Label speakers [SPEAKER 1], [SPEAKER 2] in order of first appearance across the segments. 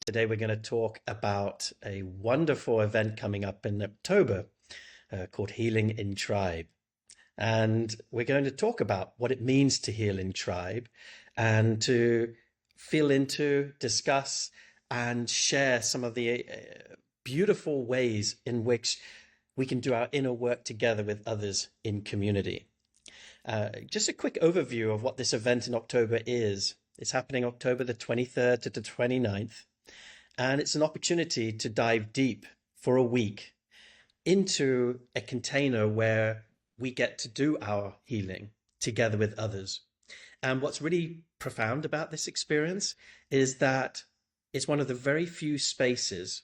[SPEAKER 1] Today we're going to talk about a wonderful event coming up in October called Healing in Tribe. And we're going to talk about what it means to heal in tribe and to feel into, discuss, and share some of the beautiful ways in which we can do our inner work together with others in community. Just a quick overview of what this event in October is. It's happening October the 23rd to the 29th. And it's an opportunity to dive deep for a week into a container where we get to do our healing together with others. And what's really profound about this experience is that it's one of the very few spaces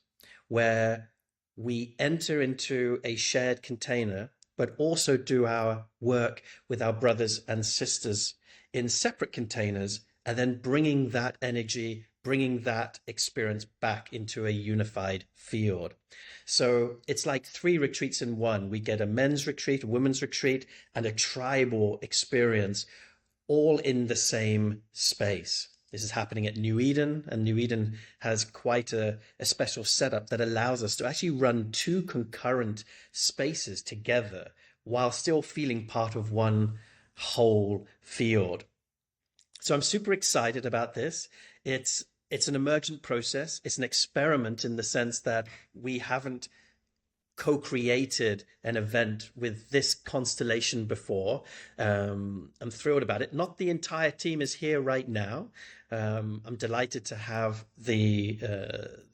[SPEAKER 1] where we enter into a shared container, but also do our work with our brothers and sisters in separate containers, and then bringing that energy, bringing that experience back into a unified field. So it's like 3 retreats in one. We get a men's retreat, a women's retreat, and a tribal experience all in the same space. This is happening at New Eden, and New Eden has quite a special setup that allows us to actually run 2 concurrent spaces together while still feeling part of one whole field. So I'm super excited about this. It's an emergent process. It's an experiment in the sense that we haven't co-created an event with this constellation before. I'm thrilled about it. Not the entire team is here right now. I'm delighted to have the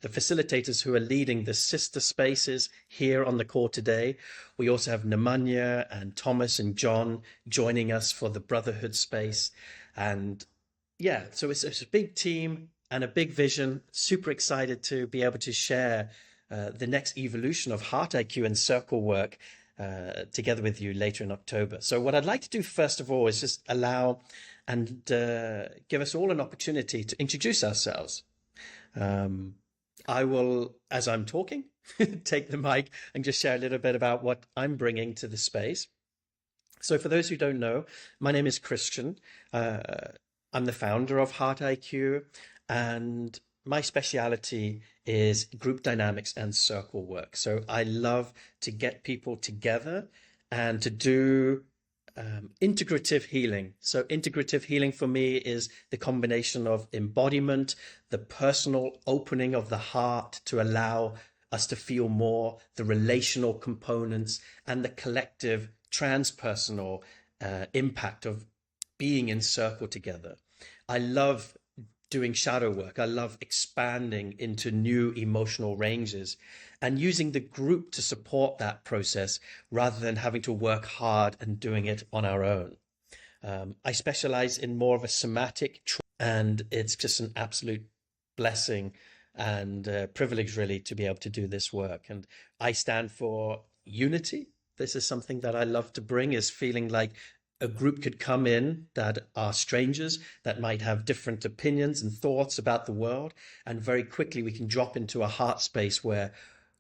[SPEAKER 1] facilitators who are leading the sister spaces here on the call today. We also have Nemanja and Thomas and John joining us for the Brotherhood space. And yeah, so it's a big team and a big vision. Super excited to be able to share the next evolution of Heart IQ and circle work together with you later in October. So what I'd like to do first of all is just allow and give us all an opportunity to introduce ourselves. I will, as I'm talking, take the mic and just share a little bit about what I'm bringing to the space. So for those who don't know, my name is Christian. I'm the founder of Heart IQ, and my speciality is group dynamics and circle work. So I love to get people together and to do integrative healing. So integrative healing for me is the combination of embodiment, the personal opening of the heart to allow us to feel more, the relational components, and the collective transpersonal impact of being in circle together. I love doing shadow work. I love expanding into new emotional ranges and using the group to support that process rather than having to work hard and doing it on our own. I specialize in more of a somatic, and it's just an absolute blessing and privilege really to be able to do this work. And I stand for unity. This is something that I love to bring, is feeling like a group could come in that are strangers, that might have different opinions and thoughts about the world. And very quickly we can drop into a heart space where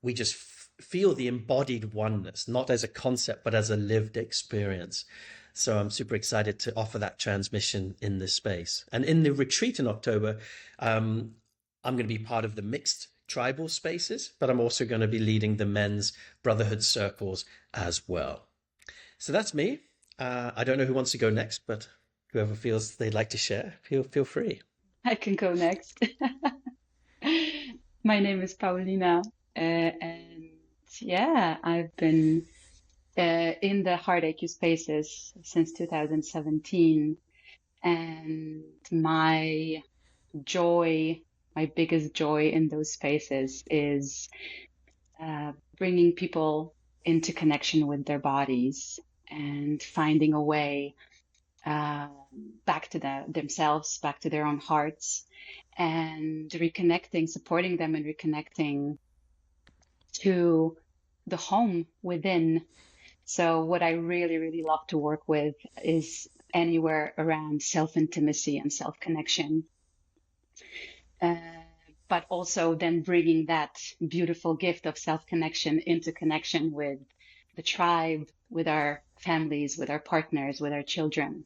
[SPEAKER 1] we just feel the embodied oneness, not as a concept, but as a lived experience. So I'm super excited to offer that transmission in this space. And in the retreat in October, I'm going to be part of the mixed tribal spaces, but I'm also going to be leading the men's brotherhood circles as well. So that's me. I don't know who wants to go next, but whoever feels they'd like to share, feel free.
[SPEAKER 2] I can go next. My name is Paulina, and yeah, I've been in the Heart IQ spaces since 2017, and my joy, my biggest joy in those spaces is bringing people into connection with their bodies and finding a way back to themselves, back to their own hearts, and reconnecting, supporting them and reconnecting to the home within. So what I really, really love to work with is anywhere around self-intimacy and self-connection. But also then bringing that beautiful gift of self-connection into connection with the tribe, with our families, with our partners, with our children.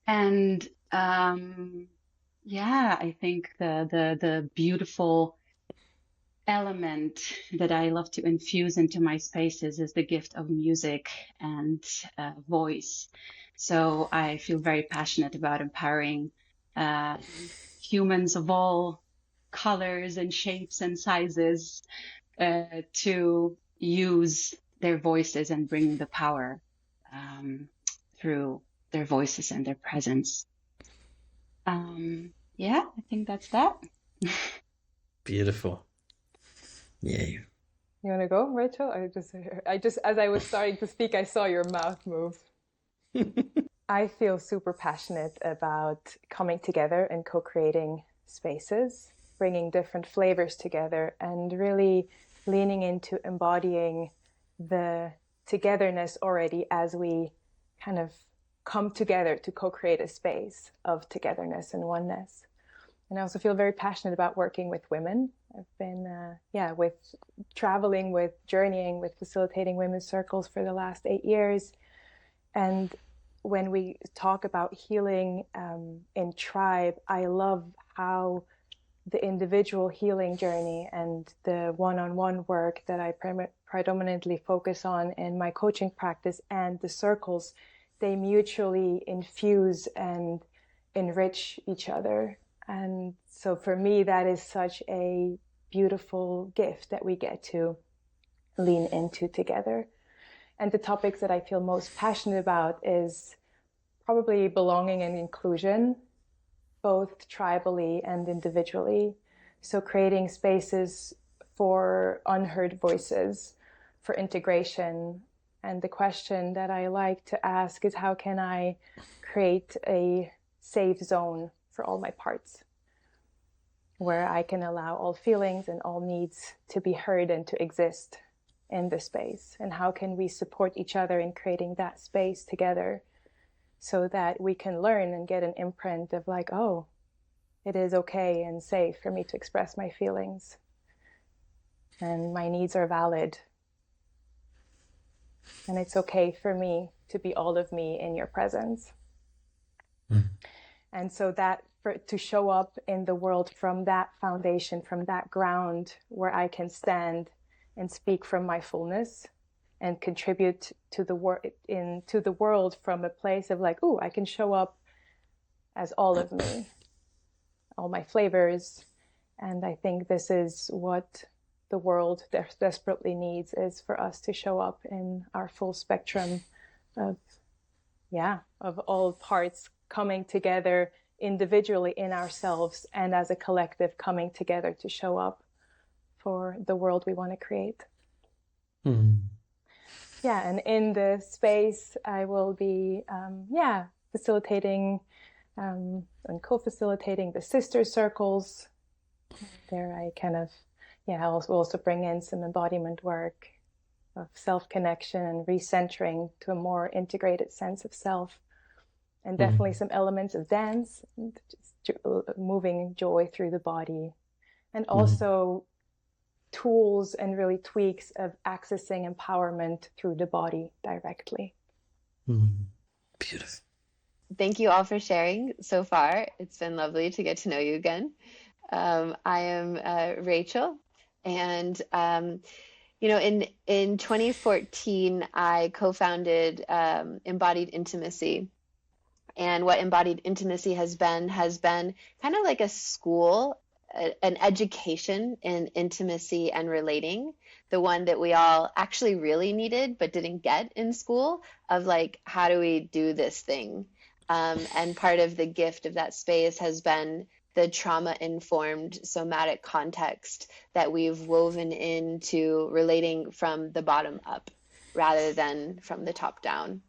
[SPEAKER 2] And Yeah, I think the beautiful element that I love to infuse into my spaces is the gift of music and voice. So I feel very passionate about empowering uh, humans of all colors and shapes and sizes to use their voices and bring the power um, through their voices and their presence. Yeah, I think that's that.
[SPEAKER 1] Beautiful. Yeah.
[SPEAKER 3] You want to go, Rachel? As I was starting to speak, I saw your mouth move. I feel super passionate about coming together and co-creating spaces, bringing different flavors together, and really leaning into embodying the togetherness already as we kind of come together to co-create a space of togetherness and oneness. And I also feel very passionate about working with women. I've been, with traveling, with journeying, with facilitating women's circles for the last 8 years. And when we talk about healing in tribe, I love how the individual healing journey and the one-on-one work that I predominantly focus on in my coaching practice and the circles, they mutually infuse and enrich each other. And so for me, that is such a beautiful gift that we get to lean into together. And the topics that I feel most passionate about is probably belonging and inclusion, both tribally and individually. So creating spaces for unheard voices, for integration. And the question that I like to ask is, how can I create a safe zone for all my parts, where I can allow all feelings and all needs to be heard and to exist in the space? And how can we support each other in creating that space together so that we can learn and get an imprint of like, oh, it is okay and safe for me to express my feelings and my needs are valid. And it's okay for me to be all of me in your presence. And so that to show up in the world from that foundation, from that ground where I can stand and speak from my fullness and contribute to the world from a place of like, oh, I can show up as all of me, all my flavors. And I think this is what the world desperately needs, is for us to show up in our full spectrum of all parts coming together individually in ourselves and as a collective coming together to show up for the world we want to create. Yeah, and in the space I will be facilitating and co-facilitating the sister circles. There I kind of I'll also bring in some embodiment work of self-connection and recentering to a more integrated sense of self. And definitely some elements of dance, just moving joy through the body. And also tools and really tweaks of accessing empowerment through the body directly.
[SPEAKER 1] Beautiful.
[SPEAKER 4] Thank you all for sharing so far. It's been lovely to get to know you again. I am Rachel, and in 2014, I co-founded Embodied Intimacy. And what Embodied Intimacy has been kind of like a school, an education in intimacy and relating, the one that we all actually really needed but didn't get in school, of like, how do we do this thing? And part of the gift of that space has been the trauma-informed somatic context that we've woven into relating from the bottom up rather than from the top down.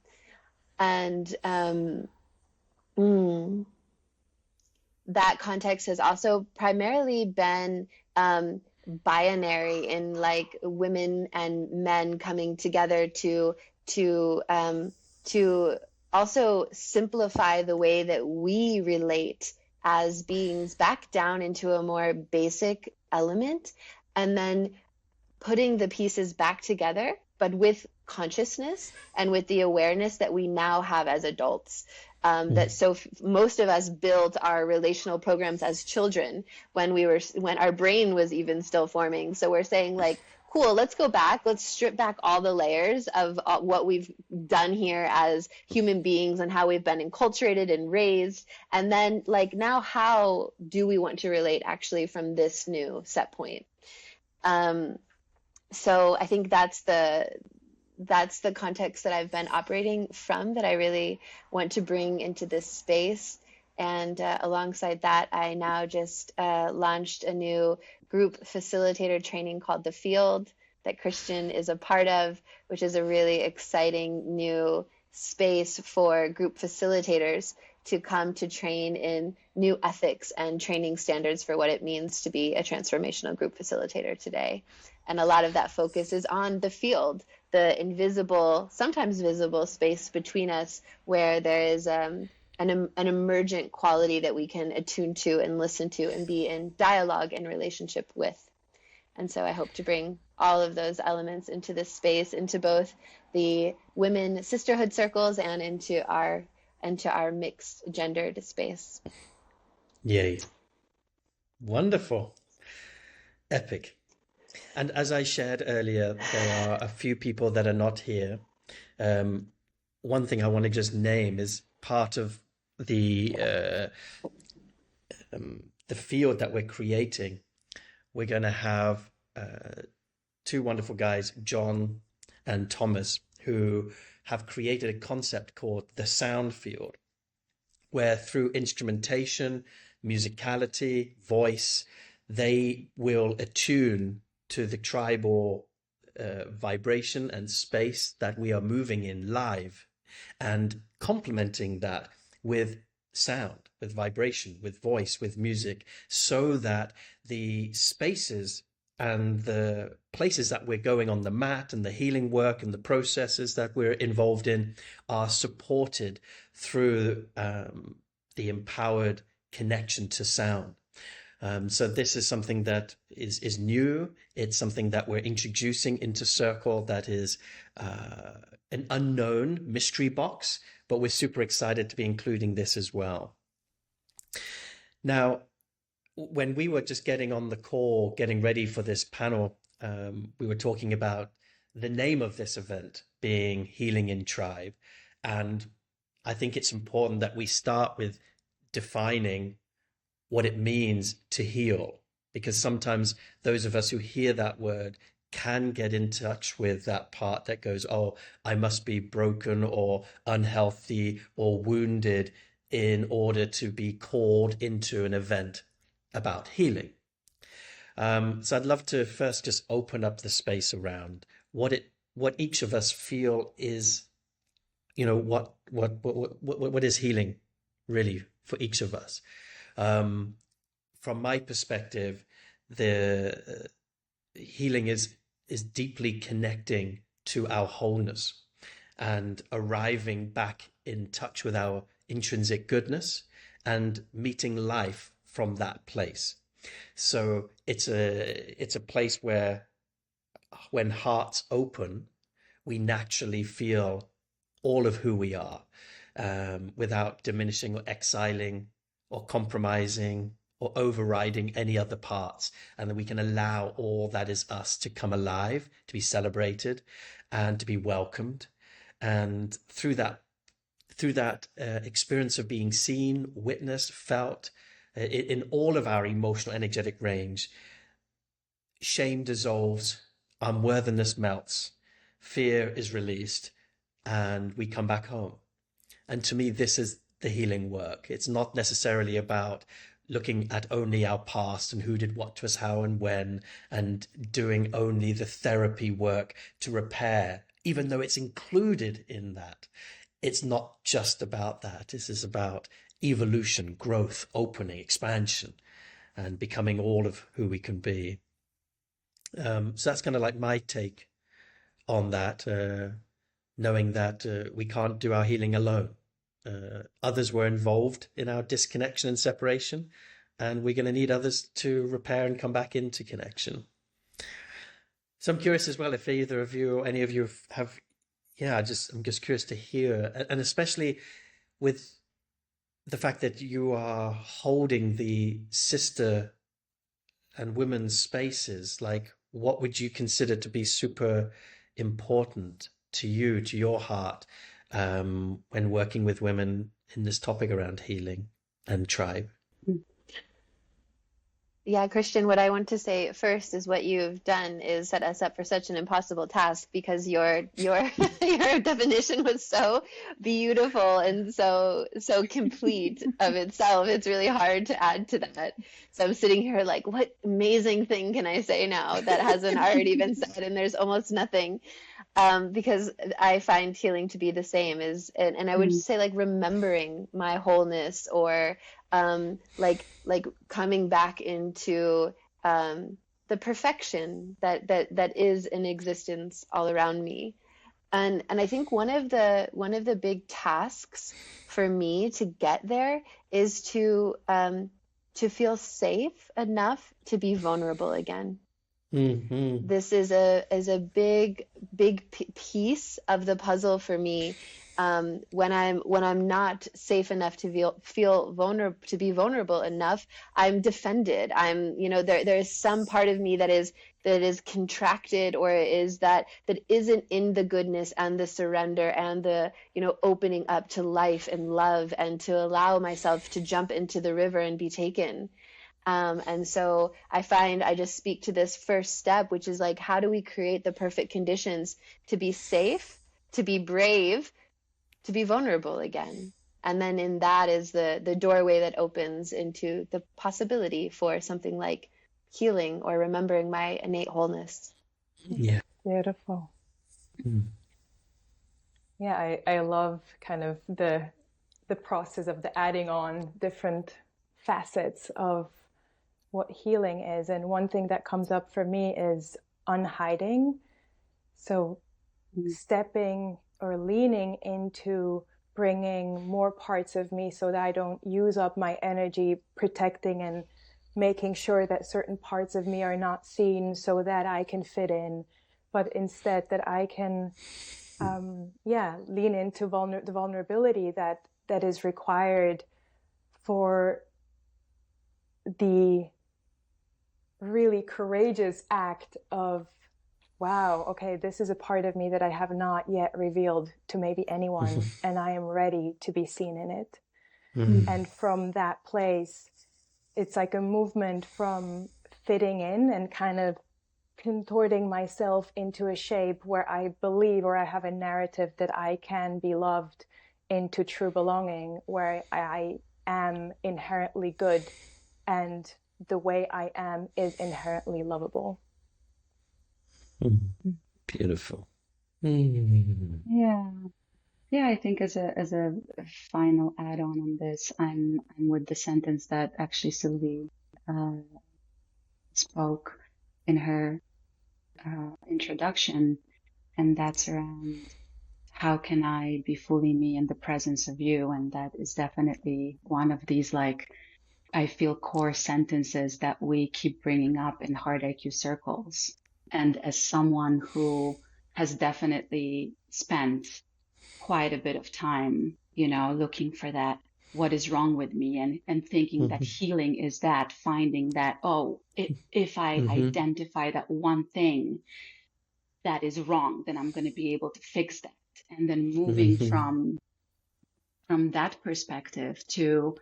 [SPEAKER 4] And that context has also primarily been binary, in like women and men coming together to also simplify the way that we relate as beings back down into a more basic element, and then putting the pieces back together, but with consciousness and with the awareness that we now have as adults. That most of us built our relational programs as children when our brain was even still forming. So we're saying like, cool, let's go back, let's strip back all the layers of what we've done here as human beings and how we've been enculturated and raised. And then like, now how do we want to relate actually from this new set point? So I think that's the context that I've been operating from, that I really want to bring into this space. And alongside that, I now just launched a new group facilitator training called The Field that Christian is a part of, which is a really exciting new space for group facilitators to come to train in new ethics and training standards for what it means to be a transformational group facilitator today. And a lot of that focus is on the field, the invisible, sometimes visible space between us, where there is an emergent quality that we can attune to and listen to and be in dialogue and relationship with. And so I hope to bring all of those elements into this space, into both the women sisterhood circles and into our mixed gendered space.
[SPEAKER 1] Yay. Wonderful. Epic. And as I shared earlier, there are a few people that are not here. One thing I want to just name is part of the field that we're creating. We're going to have two wonderful guys, John and Thomas, who have created a concept called the sound field, where through instrumentation, musicality, voice, they will attune to the tribal vibration and space that we are moving in live, and complementing that with sound, with vibration, with voice, with music, so that the spaces and the places that we're going on the mat and the healing work and the processes that we're involved in are supported through the empowered connection to sound. So this is something that is new. It's something that we're introducing into Circle, that is an unknown mystery box, but we're super excited to be including this as well. Now, when we were just getting on the call, getting ready for this panel, we were talking about the name of this event being Healing in Tribe. And I think it's important that we start with defining what it means to heal, because sometimes those of us who hear that word can get in touch with that part that goes, oh, I must be broken or unhealthy or wounded in order to be called into an event about healing. So I'd love to first just open up the space around what each of us feel is, what is healing really for each of us. From my perspective, the healing is deeply connecting to our wholeness and arriving back in touch with our intrinsic goodness and meeting life from that place. So it's a place where, when hearts open, we naturally feel all of who we are, without diminishing or exiling or compromising or overriding any other parts. And then we can allow all that is us to come alive, to be celebrated and to be welcomed. And through that experience of being seen, witnessed, felt, in all of our emotional, energetic range, shame dissolves, unworthiness melts, fear is released, and we come back home. And to me, this is the healing work. It's not necessarily about looking at only our past and who did what to us, how and when, and doing only the therapy work to repair, even though it's included in that. It's not just about that. This is about evolution, growth, opening, expansion, and becoming all of who we can be. So that's kind of like my take on that, knowing that we can't do our healing alone. Others were involved in our disconnection and separation, and we're going to need others to repair and come back into connection. So I'm curious as well if either of you or any of you have, I'm just curious to hear, and especially with the fact that you are holding the sister and women's spaces, like what would you consider to be super important to you, to your heart, when working with women in this topic around healing and tribe?
[SPEAKER 4] Yeah, Christian, what I want to say first is what you've done is set us up for such an impossible task because your your definition was so beautiful and so complete of itself. It's really hard to add to that. So I'm sitting here like, what amazing thing can I say now that hasn't already been said? And there's almost nothing. Because I find healing to be the same as, and I would just say like remembering my wholeness, or like coming back into the perfection that is in existence all around me. And I think one of the big tasks for me to get there is to feel safe enough to be vulnerable again.
[SPEAKER 1] Mm-hmm.
[SPEAKER 4] This is a big piece of the puzzle for me. When I'm not safe enough to feel vulnerable, to be vulnerable enough, I'm defended. There is some part of me that is contracted, or that isn't in the goodness and the surrender and the opening up to life and love, and to allow myself to jump into the river and be taken. And so I find I just speak to this first step, which is like, how do we create the perfect conditions to be safe, to be brave, to be vulnerable again? And then in that is the doorway that opens into the possibility for something like healing or remembering my innate wholeness.
[SPEAKER 1] Yeah.
[SPEAKER 3] Beautiful.
[SPEAKER 1] Mm.
[SPEAKER 3] Yeah, I love kind of the process of the adding on different facets of what healing is. And one thing that comes up for me is unhiding. So stepping or leaning into bringing more parts of me so that I don't use up my energy protecting and making sure that certain parts of me are not seen so that I can fit in, but instead that I can lean into the vulnerability that is required for the really courageous act of, wow, okay, this is a part of me that I have not yet revealed to maybe anyone, and I am ready to be seen in it. And from that place, it's like a movement from fitting in and kind of contorting myself into a shape where I believe, or I have a narrative that I can be loved, into true belonging, where I am inherently good and the way I am is inherently lovable.
[SPEAKER 1] Beautiful.
[SPEAKER 2] Yeah. Yeah, I think as a final add-on on this, I'm with the sentence that actually Sylvie spoke in her introduction, and that's around how can I be fully me in the presence of you? And that is definitely one of these, like, I feel core sentences that we keep bringing up in Heart IQ circles. And as someone who has definitely spent quite a bit of time, looking for that, what is wrong with me, and thinking that healing is that, finding that, if I identify that one thing that is wrong, then I'm going to be able to fix that. And then moving from that perspective to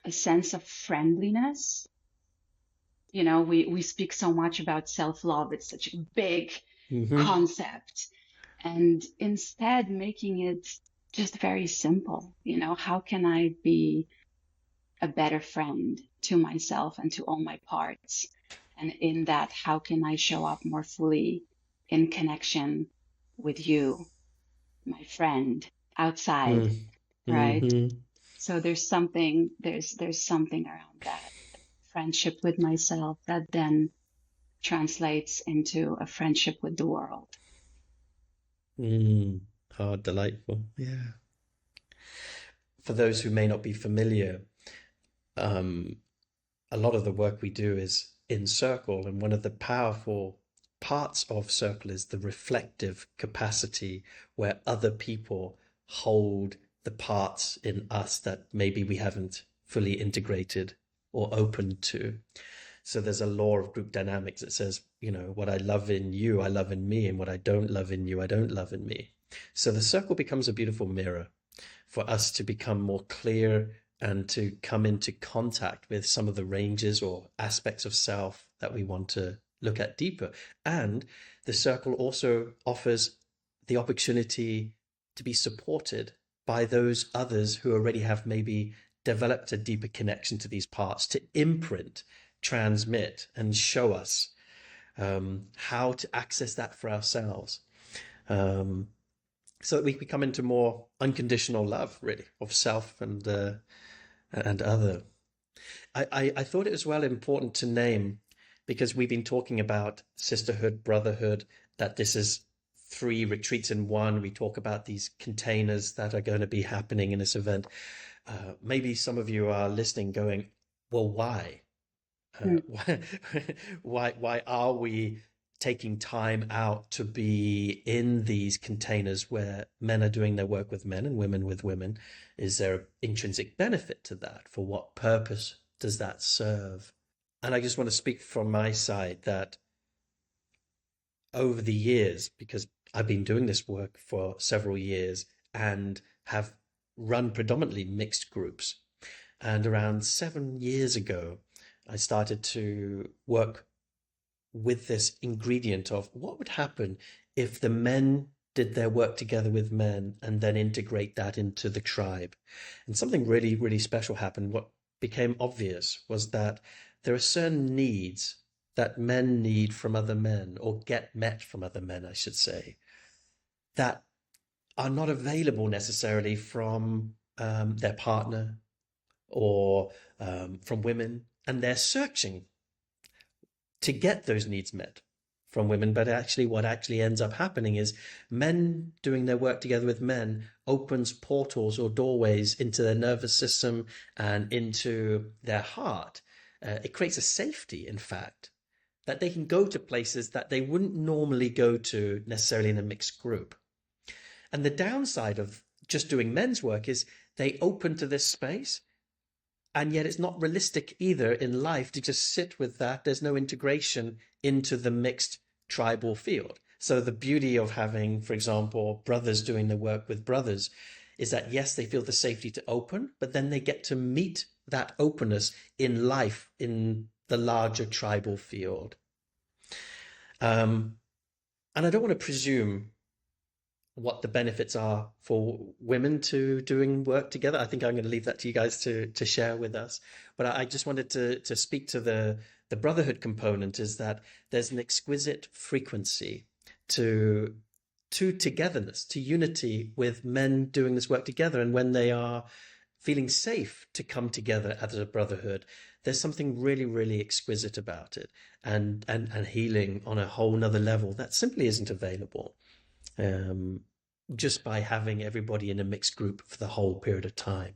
[SPEAKER 2] a sense of friendliness. We speak so much about self-love. It's such a big concept. And instead making it just very simple. How can I be a better friend to myself and to all my parts? And in that, how can I show up more fully in connection with you, my friend, outside, right? So there's something around that friendship with myself that then translates into a friendship with the world.
[SPEAKER 1] Oh, delightful. Yeah. For those who may not be familiar, a lot of the work we do is in circle, and one of the powerful parts of circle is the reflective capacity, where other people hold the parts in us that maybe we haven't fully integrated or opened to. So there's a law of group dynamics that says, what I love in you, I love in me, and what I don't love in you, I don't love in me. So the circle becomes a beautiful mirror for us to become more clear and to come into contact with some of the ranges or aspects of self that we want to look at deeper. And the circle also offers the opportunity to be supported by those others who already have maybe developed a deeper connection to these parts, to imprint, transmit, and show us how to access that for ourselves. So that we come into more unconditional love, really, of self and other. I thought it was important to name, because we've been talking about sisterhood, brotherhood, that this is 3 retreats in one. We talk about these containers that are going to be happening in this event. Maybe some of you are listening going, well, why? Why are we taking time out to be in these containers where men are doing their work with men and women with women? Is there intrinsic benefit to that? For what purpose does that serve? And I just want to speak from my side that over the years, because I've been doing this work for several years and have run predominantly mixed groups. And around 7 years ago, I started to work with this ingredient of what would happen if the men did their work together with men and then integrate that into the tribe. And something really, really special happened. What became obvious was that there are certain needs that men need from other men, or get met from other men, I should say, that are not available necessarily from their partner or from women. And they're searching to get those needs met from women. But actually what actually ends up happening is men doing their work together with men opens portals or doorways into their nervous system and into their heart. It creates a safety, in fact, that they can go to places that they wouldn't normally go to necessarily in a mixed group. And the downside of just doing men's work is they open to this space, and yet it's not realistic either in life to just sit with that. There's no integration into the mixed tribal field. So the beauty of having, for example, brothers doing the work with brothers is that, yes, they feel the safety to open, but then they get to meet that openness in life in the larger tribal field. And I don't want to presume what the benefits are for women to doing work together. I think I'm going to leave that to you guys to share with us. But I just wanted to speak to the brotherhood component, is that there's an exquisite frequency to togetherness, to unity with men doing this work together. And when they are feeling safe to come together as a brotherhood, there's something really, really exquisite about it, and healing on a whole nother level that simply isn't available just by having everybody in a mixed group for the whole period of time.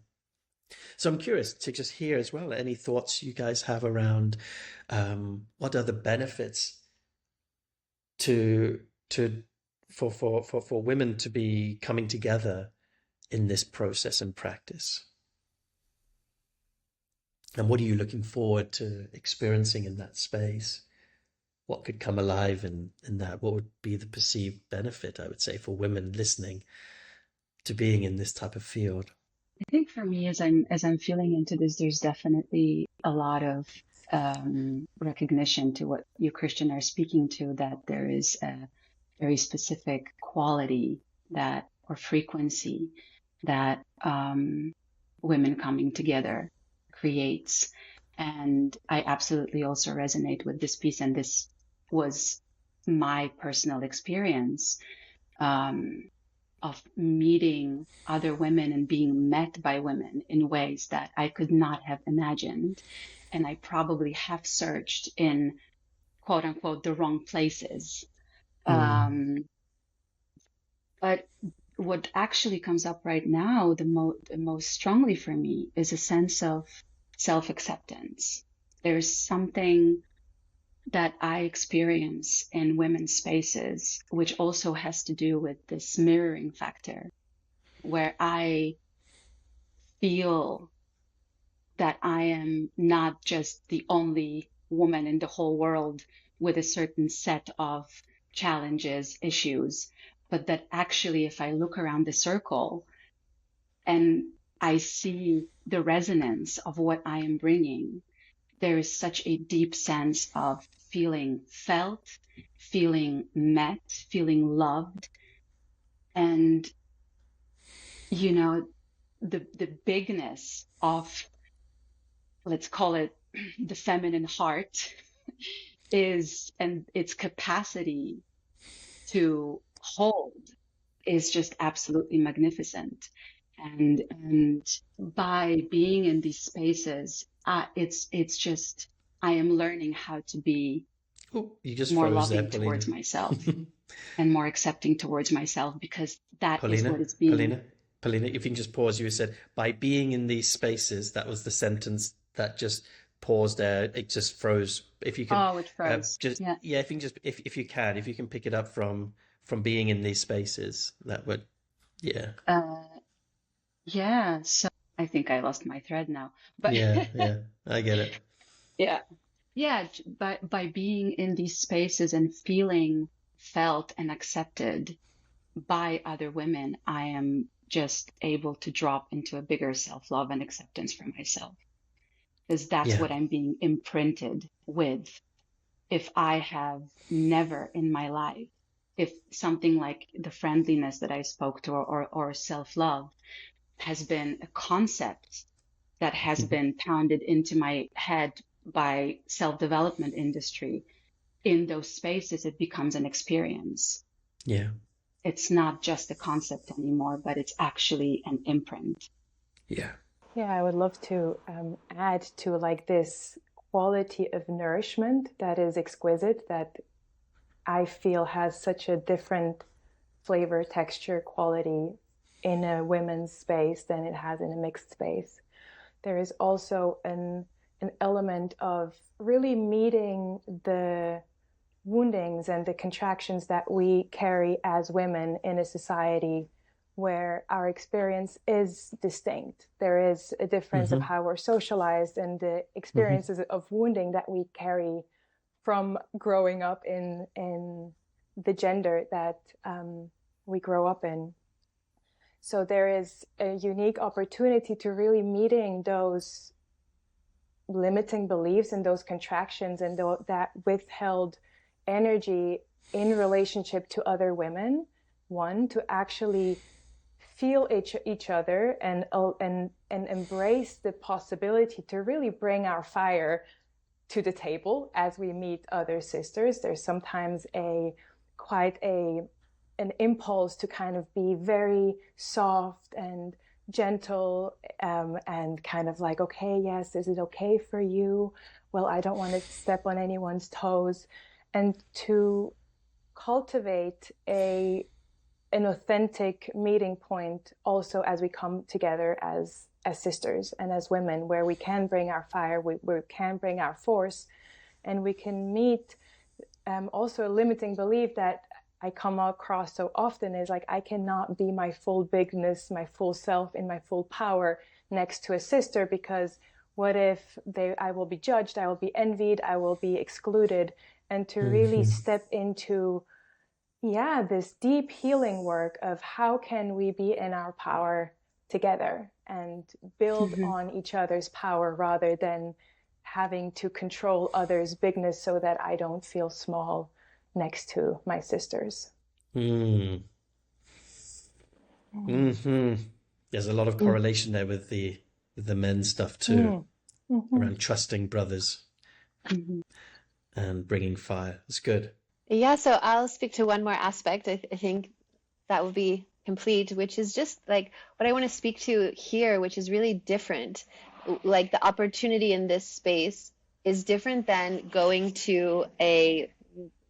[SPEAKER 1] So I'm curious to just hear as well, any thoughts you guys have around what are the benefits for women to be coming together in this process and practice? And what are you looking forward to experiencing in that space? What could come alive in that? What would be the perceived benefit, I would say, for women listening to being in this type of field?
[SPEAKER 2] I think for me, as I'm feeling into this, there's definitely a lot of recognition to what you, Christian, are speaking to, that there is a very specific quality that, or frequency, that women coming together creates. And I absolutely also resonate with this piece, and this was my personal experience of meeting other women and being met by women in ways that I could not have imagined. And I probably have searched in, quote unquote, the wrong places. But what actually comes up right now the most strongly for me is a sense of self-acceptance. There's something that I experience in women's spaces, which also has to do with this mirroring factor, where I feel that I am not just the only woman in the whole world with a certain set of challenges, issues, but that actually, if I look around the circle and I see the resonance of what I am bringing, there is such a deep sense of feeling felt, feeling met, feeling loved. And, you know, the bigness of, let's call it the feminine heart is, and its capacity to hold is just absolutely magnificent. And by being in these spaces, it's just, I am learning how to be
[SPEAKER 1] You just
[SPEAKER 2] more
[SPEAKER 1] froze there,
[SPEAKER 2] loving
[SPEAKER 1] Paulina.
[SPEAKER 2] towards myself and more accepting towards myself, because that is
[SPEAKER 1] Paulina,
[SPEAKER 2] what it's being.
[SPEAKER 1] Paulina, if you can just pause, you said, by being in these spaces, that was the sentence that just paused there. It just froze. If you could,
[SPEAKER 2] Oh, it froze.
[SPEAKER 1] if you can just, if you can pick it up from being in these spaces, that would, yeah.
[SPEAKER 2] Yeah. So I think I lost my thread now, but
[SPEAKER 1] Yeah, I get it.
[SPEAKER 2] yeah. Yeah, by being in these spaces and feeling felt and accepted by other women, I am just able to drop into a bigger self-love and acceptance for myself, because that's
[SPEAKER 1] Yeah.
[SPEAKER 2] what I'm being imprinted with. If I have never in my life, if something like the friendliness that I spoke to, or self-love has been a concept that has been pounded into my head by self-development industry, in those spaces, it becomes an experience.
[SPEAKER 1] Yeah.
[SPEAKER 2] It's not just a concept anymore, but it's actually an imprint.
[SPEAKER 1] Yeah.
[SPEAKER 3] Yeah, I would love to add to like this quality of nourishment that is exquisite, that I feel has such a different flavor, texture, quality in a women's space than it has in a mixed space. There is also an element of really meeting the woundings and the contractions that we carry as women in a society where our experience is distinct. There is a difference of how we're socialized and the experiences of wounding that we carry from growing up in the gender that we grow up in. So there is a unique opportunity to really meeting those limiting beliefs and those contractions and that withheld energy in relationship to other women. One, to actually feel each other and embrace the possibility to really bring our fire to the table as we meet other sisters. There's sometimes quite an impulse to kind of be very soft and gentle, and kind of like, okay, yes, is it okay for you? Well, I don't want to step on anyone's toes. And to cultivate an authentic meeting point also as we come together as sisters and as women, where we can bring our fire, we can bring our force, and we can meet also a limiting belief that I come across so often is like, I cannot be my full bigness, my full self in my full power next to a sister, because what if I will be judged, I will be envied, I will be excluded. And to really step into, this deep healing work of how can we be in our power together and build on each other's power rather than having to control others' bigness so that I don't feel small next to my sisters.
[SPEAKER 1] There's a lot of correlation there with the men's stuff too, around trusting brothers and bringing fire. It's good.
[SPEAKER 4] Yeah, so I'll speak to one more aspect. I think that will be complete, which is just like what I want to speak to here, which is really different. Like the opportunity in this space is different than going to a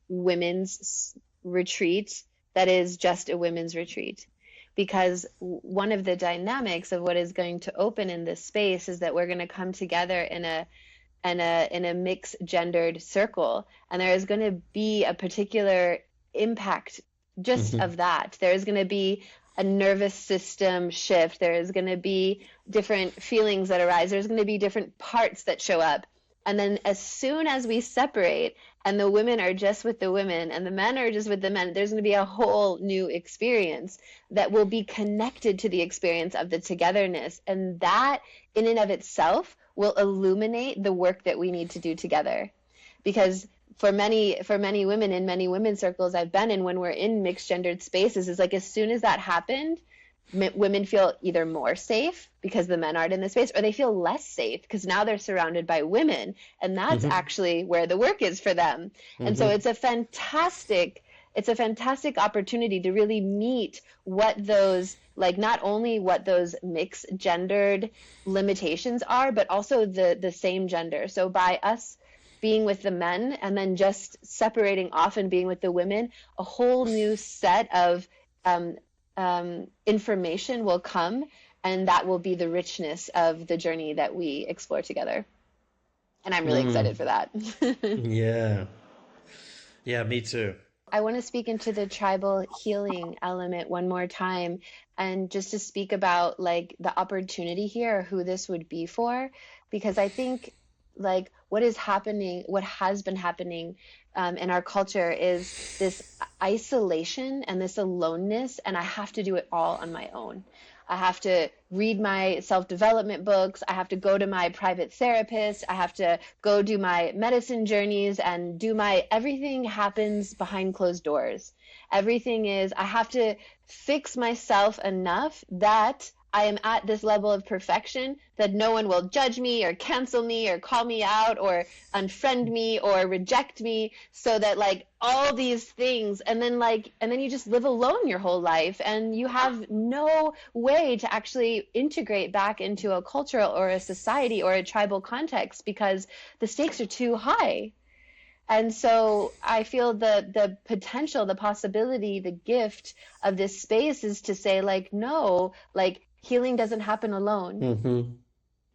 [SPEAKER 4] women's retreat that is just a women's retreat. Because one of the dynamics of what is going to open in this space is that we're going to come together in a mixed gendered circle, and there is going to be a particular impact just of that. There is going to be a nervous system shift. There is going to be different feelings that arise. There's going to be different parts that show up. And then as soon as we separate and the women are just with the women and the men are just with the men, there's going to be a whole new experience that will be connected to the experience of the togetherness. And that in and of itself will illuminate the work that we need to do together. Because for many women in many women's circles I've been in, when we're in mixed gendered spaces, is like as soon as that happened, women feel either more safe because the men aren't in the space, or they feel less safe because now they're surrounded by women, and that's actually where the work is for them. And so it's a fantastic opportunity to really meet what those, like, not only what those mixed gendered limitations are, but also the same gender. So by us being with the men and then just separating off and being with the women, a whole new set of information will come, and that will be the richness of the journey that we explore together. And I'm really excited for that.
[SPEAKER 1] Yeah, me too.
[SPEAKER 4] I want to speak into the tribal healing element one more time, and just to speak about like the opportunity here, who this would be for, because I think like what has been happening in our culture is this isolation and this aloneness, and I have to do it all on my own. I have to read my self-development books. I have to go to my private therapist. I have to go do my medicine journeys and everything happens behind closed doors. Everything is, I have to fix myself enough that I am at this level of perfection that no one will judge me or cancel me or call me out or unfriend me or reject me, so that like all these things, and then you just live alone your whole life, and you have no way to actually integrate back into a cultural or a society or a tribal context because the stakes are too high. And so I feel the potential, the possibility, the gift of this space is to say like, no, like, healing doesn't happen alone.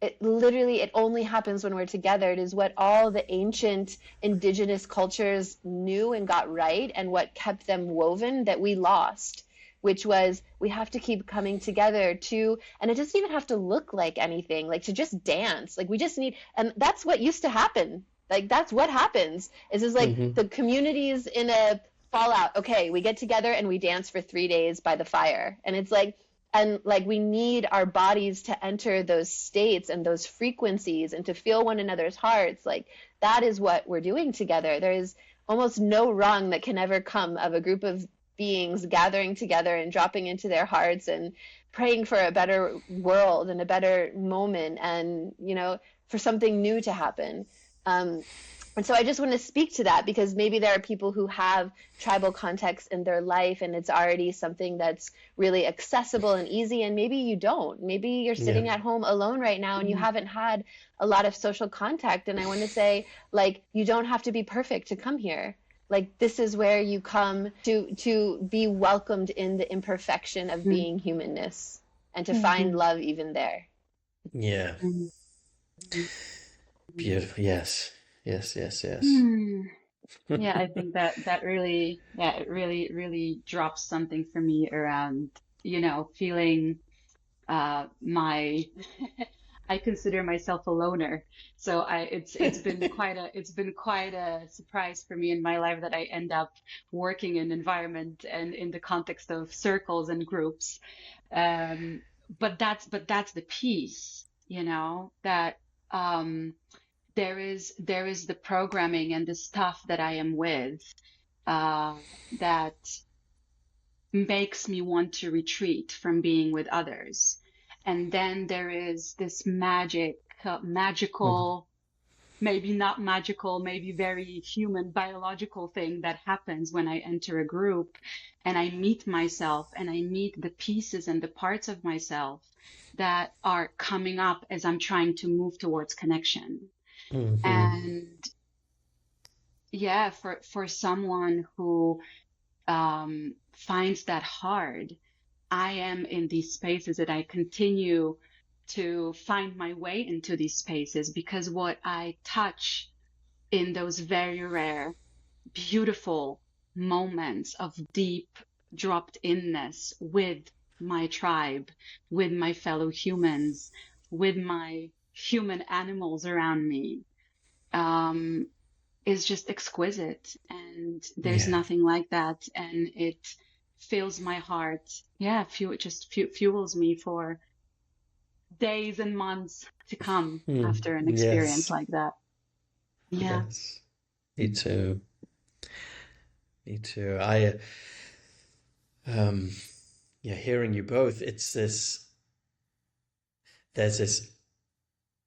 [SPEAKER 4] It only happens when we're together. It is what all the ancient indigenous cultures knew and got right, and what kept them woven that we lost, which was we have to keep coming together to, and it doesn't even have to look like anything, like to just dance. Like we just need, and that's what used to happen. Like that's what happens is like the communities in a fallout. Okay, we get together and we dance for 3 days by the fire. And it's like, and like we need our bodies to enter those states and those frequencies and to feel one another's hearts. Like that is what we're doing together. There is almost no wrong that can ever come of a group of beings gathering together and dropping into their hearts and praying for a better world and a better moment, and, you know, for something new to happen. And so I just want to speak to that, because maybe there are people who have tribal context in their life and it's already something that's really accessible and easy, and maybe you don't. Maybe you're sitting at home alone right now and you haven't had a lot of social contact. And I want to say, like, you don't have to be perfect to come here. Like, this is where you come to be welcomed in the imperfection of being humanness, and to find love even there.
[SPEAKER 1] Yeah. Beautiful. Yes. Yes.
[SPEAKER 2] Yeah, I think that really, it really drops something for me around, you know, feeling I consider myself a loner. So it's been quite a surprise for me in my life that I end up working in environment and in the context of circles and groups. But that's the piece, you know, that there is the programming and the stuff that I am with that makes me want to retreat from being with others. And then there is this magical, maybe not magical, maybe very human, biological thing that happens when I enter a group and I meet myself and I meet the pieces and the parts of myself that are coming up as I'm trying to move towards connection. And yeah, for someone who finds that hard, I am in these spaces that I continue to find my way into these spaces, because what I touch in those very rare, beautiful moments of deep dropped inness with my tribe, with my fellow humans, with my human animals around me, is just exquisite. And there's nothing like that. And it fills my heart. Yeah, fuels me for days and months to come after an experience like that. Yeah.
[SPEAKER 1] Yes. Me too. Me too. Hearing you both, there's this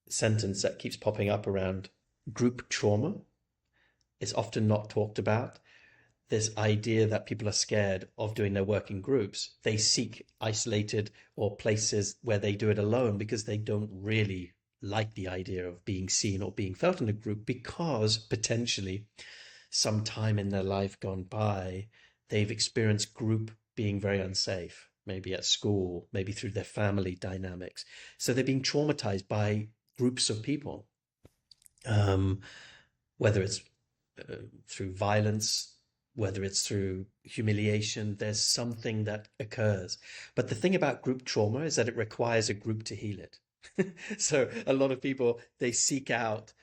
[SPEAKER 1] sentence that keeps popping up around group trauma. It's often not talked about. This idea that people are scared of doing their work in groups. They seek isolated or places where they do it alone because they don't really like the idea of being seen or being felt in a group, because potentially sometime in their life gone by, they've experienced group being very unsafe, maybe at school, maybe through their family dynamics. So they're being traumatized by groups of people, whether it's through violence, whether it's through humiliation. There's something that occurs. But the thing about group trauma is that it requires a group to heal it. So a lot of people, they seek out,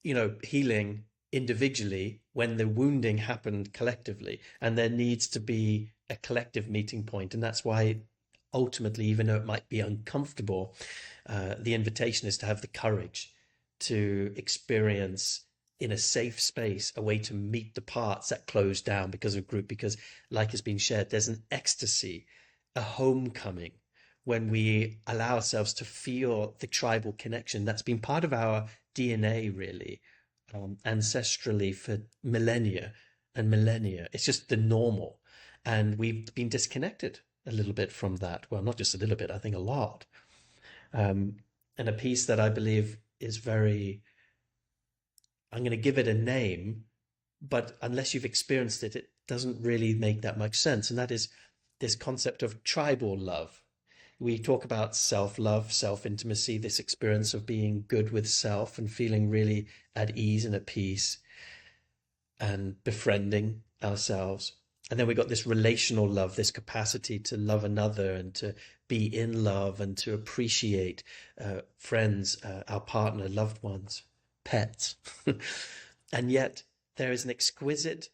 [SPEAKER 1] healing individually when the wounding happened collectively, and there needs to be a collective meeting point. And that's why ultimately, even though it might be uncomfortable, the invitation is to have the courage to experience in a safe space a way to meet the parts that close down because of group. Because, like has been shared, there's an ecstasy, a homecoming, when we allow ourselves to feel the tribal connection that's been part of our DNA, really, ancestrally for millennia and millennia. It's just the normal. And we've been disconnected a little bit from that. Well, not just a little bit, I think a lot. And a piece that I believe is very, I'm going to give it a name, but unless you've experienced it, it doesn't really make that much sense. And that is this concept of tribal love. We talk about self-love, self-intimacy, this experience of being good with self and feeling really at ease and at peace and befriending ourselves. And then we got this relational love, this capacity to love another and to be in love and to appreciate friends, our partner, loved ones, pets. And yet there is an exquisite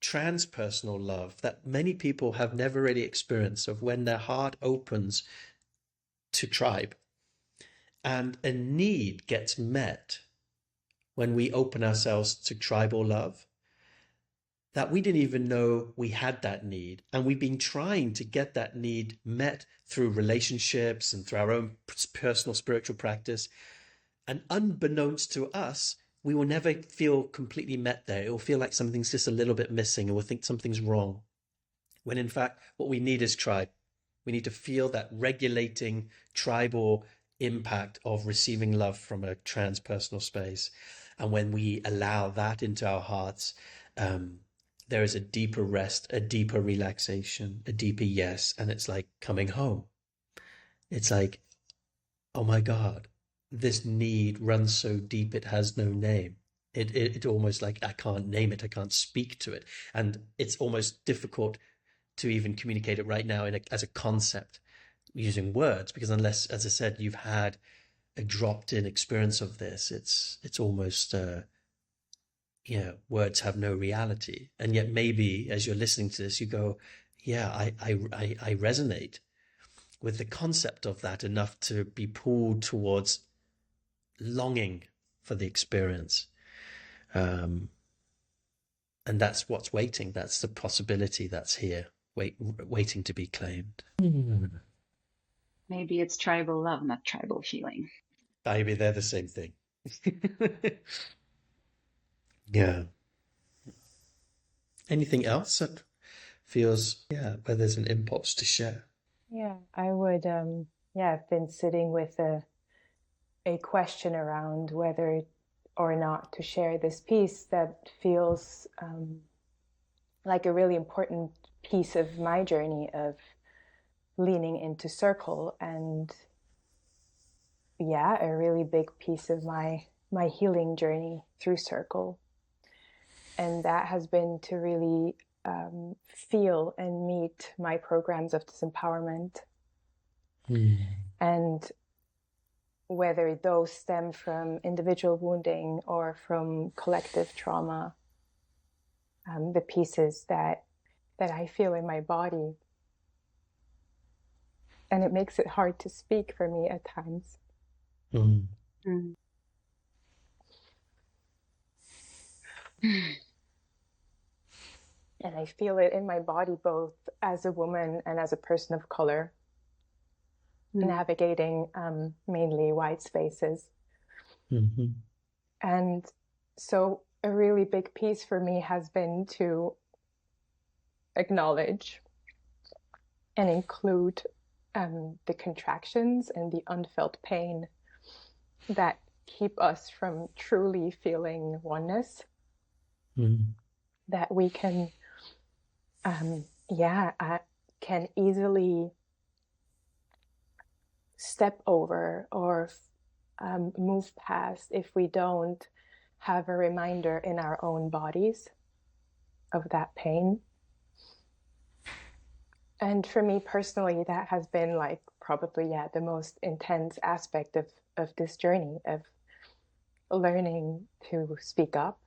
[SPEAKER 1] transpersonal love that many people have never really experienced, of when their heart opens to tribe and a need gets met when we open ourselves to tribal love, that we didn't even know we had that need. And we've been trying to get that need met through relationships and through our own personal spiritual practice. And unbeknownst to us, we will never feel completely met there. It will feel like something's just a little bit missing, and we'll think something's wrong. When in fact, what we need is tribe. We need to feel that regulating tribal impact of receiving love from a transpersonal space. And when we allow that into our hearts, there is a deeper rest, a deeper relaxation, a deeper yes. And it's like coming home. It's like, oh my God, this need runs so deep it has no name. It almost like, I can't name it, I can't speak to it. And it's almost difficult to even communicate it right now as a concept using words, because unless, as I said, you've had a dropped in experience of this, it's almost, words have no reality. And yet maybe as you're listening to this, you go, yeah, I resonate with the concept of that enough to be pulled towards longing for the experience. And that's what's waiting. That's the possibility that's here, waiting to be claimed.
[SPEAKER 2] Maybe it's tribal love, not tribal healing.
[SPEAKER 1] Maybe they're the same thing. Yeah. Anything else that feels, where there's an impulse to share?
[SPEAKER 3] Yeah, I would, I've been sitting with a question around whether or not to share this piece that feels like a really important piece of my journey of leaning into circle, and a really big piece of my healing journey through circle. And that has been to really feel and meet my programs of disempowerment. And whether those stem from individual wounding or from collective trauma, the pieces that I feel in my body. And it makes it hard to speak for me at times. And I feel it in my body both as a woman and as a person of color, navigating mainly white spaces. And so a really big piece for me has been to acknowledge and include the contractions and the unfelt pain that keep us from truly feeling oneness. That we can can easily step over or move past if we don't have a reminder in our own bodies of that pain. And for me personally, that has been like probably the most intense aspect of this journey of learning to speak up,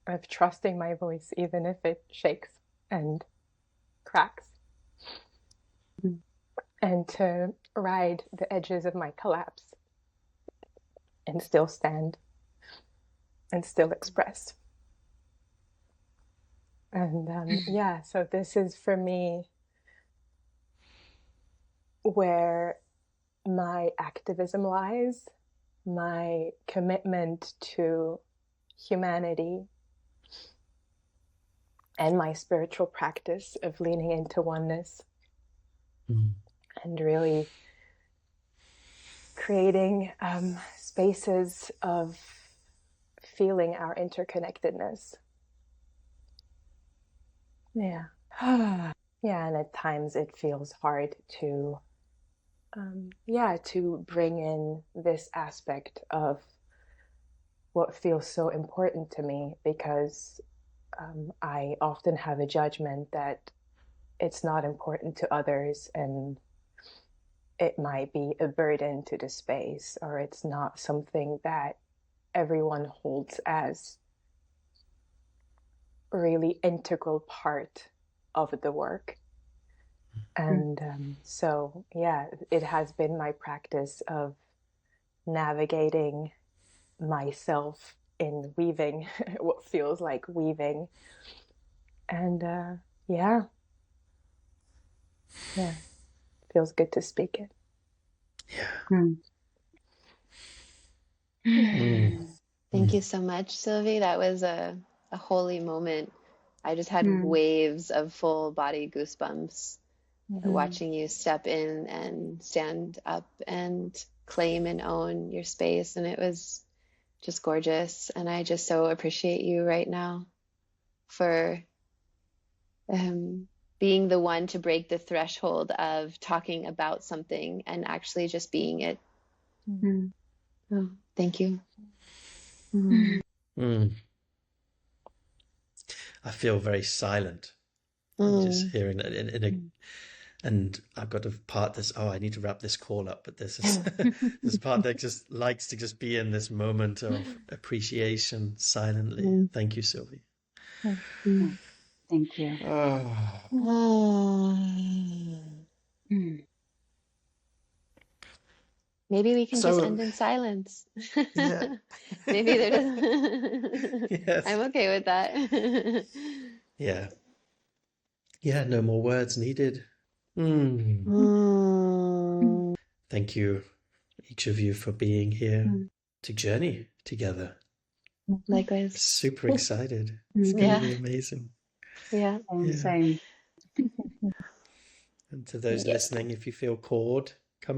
[SPEAKER 3] of trusting my voice even if it shakes and cracks, and to ride the edges of my collapse and still stand and still express. And so this is for me where my activism lies, my commitment to humanity, and my spiritual practice of leaning into oneness and really creating spaces of feeling our interconnectedness. And at times it feels hard to bring in this aspect of what feels so important to me, because I often have a judgment that it's not important to others and it might be a burden to the space, or it's not something that everyone holds as a really integral part of the work. And it has been my practice of navigating myself in weaving what feels like weaving. And feels good to speak it.
[SPEAKER 4] Thank you so much, Sylvie. That was a holy moment. I just had waves of full body goosebumps watching you step in and stand up and claim and own your space. And it was just gorgeous. And I just so appreciate you right now for being the one to break the threshold of talking about something and actually just being it. Oh, thank you.
[SPEAKER 1] I feel very silent. I'm just hearing that and I've got to part this. I need to wrap this call up, but there's this part that just likes to just be in this moment of appreciation silently. Thank you, Sylvie.
[SPEAKER 2] Thank you.
[SPEAKER 4] Maybe we can just end in silence.
[SPEAKER 1] Yeah.
[SPEAKER 4] Maybe there doesn't.
[SPEAKER 1] Yes.
[SPEAKER 4] I'm okay with that.
[SPEAKER 1] Yeah, no more words needed. Thank you, each of you, for being here to journey together.
[SPEAKER 4] Likewise.
[SPEAKER 1] Super excited. It's going to be amazing.
[SPEAKER 2] Same.
[SPEAKER 1] And to those listening, if you feel called